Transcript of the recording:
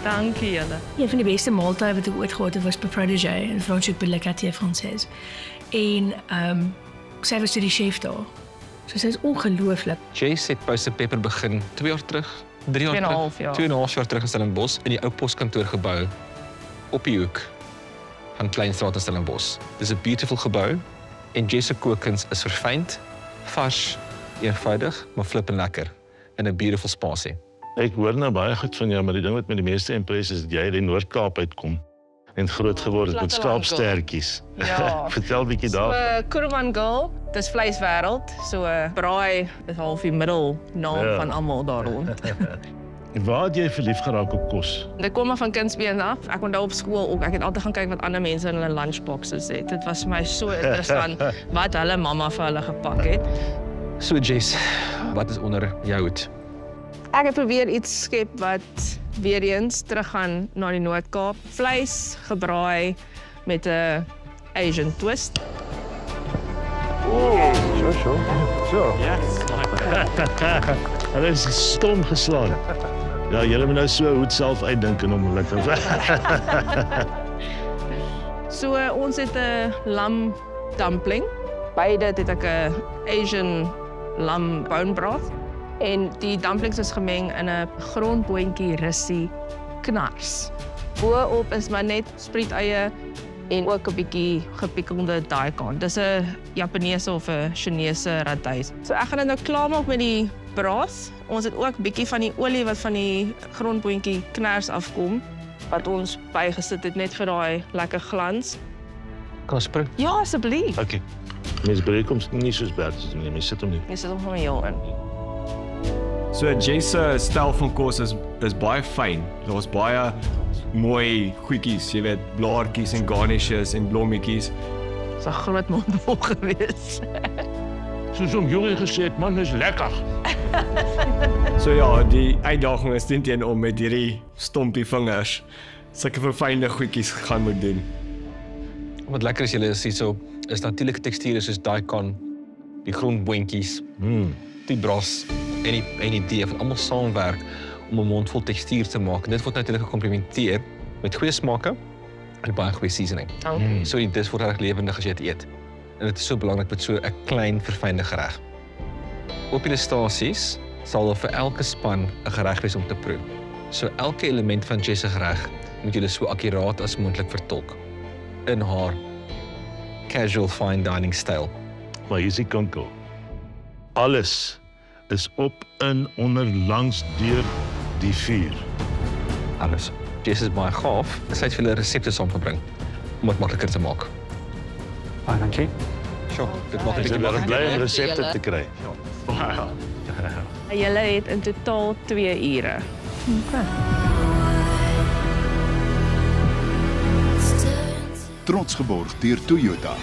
Dankie julle. Een van die beste maaltye wat ek ooit gehad het was by Protégé in Franschhoek by Le Quartier Français. En sy was toe die chef daar. So sy is ongelooflik. Jace het Pouse Pepper begin 2 jaar terug, 3 jaar terug. 2,5 jaar. 2,5 jaar terug in Stellenbosch in die ou poskantoorgebou op die hoek van Kleinstraat in Stellenbosch. Dis 'n beautiful gebou en Jace se kookkuns is verfynd, vars, eenvoudig, maar flippend lekker in 'n beautiful spasie. Ek hoor nou baie goed van jou, maar die ding wat met die meeste impress is dat jy uit die Noord-Kaap uitkom en groot geword het met skaapstertjies. Ja. Vertel 'n bietjie daar. So Kuruman Girl, dis vleiswêreld. So braai is half die middelnaam van almal daar rond. En waar het jy verlief geraak op kos? Dit kom maar van kindsbeen af. Ek onthou op skool ook, ek het altyd gaan kyk wat ander mense in hulle lunchboxes het. Dit was vir my so interessant wat hulle mamma vir hulle gepak het. So Jace, wat is onder jou hoed? Ek het probeer iets skep wat weer eens teruggaan na die Noord-Kaap. Vleis gebraai met 'n Asian twist. So. Yes. Hulle is stom geslaan. Ja, julle moet nou so 'n hoed self uitdink en hom lekker. So ons het 'n lam dumpling. Beide het ek 'n Asian lam bone broth. En die dumplings is gemeng in 'n grondboontjie rissie knars. Bo-op is maar net sprieteie en ook 'n bietjie gepikkelde daikon. Dis 'n Japaneese of 'n Chinese radys. So ek gaan dit nou klaarmaak met die broth. Ons het ook bietjie van die olie wat van die grondboontjie knars afkom wat ons bygesit het net vir daai lekker glans. Kan ons proe? Ja, asseblief. Okay. Mens breek hom nie soos Bertus nie, mens sit hom nie. Jy sit hom van heel in. So Jace se styl van kos is baie fyn. Daar's baie mooi goedjies, jy weet, blaartjies en garnishes en blommetjies. Dit's 'n groot mond vol gewees. Soos om Jorie gesê het, man, is lekker. So ja, die uitdaging is teen om met hierdie stompie vingers sulke verfynde goedjies gaan moet doen. Wat lekker is julle is hierso is natuurlike teksture soos daikon, die grondboontjies, die bros en die deeg wat almal saamwerk om 'n mondvol tekstuur te maak. En dit word natuurlik gekomplementeer met goeie smake en baie goeie seasoning. So die dis word reg lewendig as jy dit eet. En dit is so belangrik met so 'n klein verfynde gereg. Op die stasies sal daar vir elke span 'n gereg wees om te proe. So elke element van Jace se gereg moet jy so akkuraat as moontlik vertolk in haar casual fine dining styl. Maar hier is die kinkel. Alles is op, in, onder, langs, deur die vuur. Alles. Jace is baie gaaf. Sy het vele resepte saamgebring om dit makliker te maak. Baie dankie. Sjoe, dit maak Ek is baie bly om resepte te kry. Julle het in totaal 2 ure. Trots geborg deur Toyota.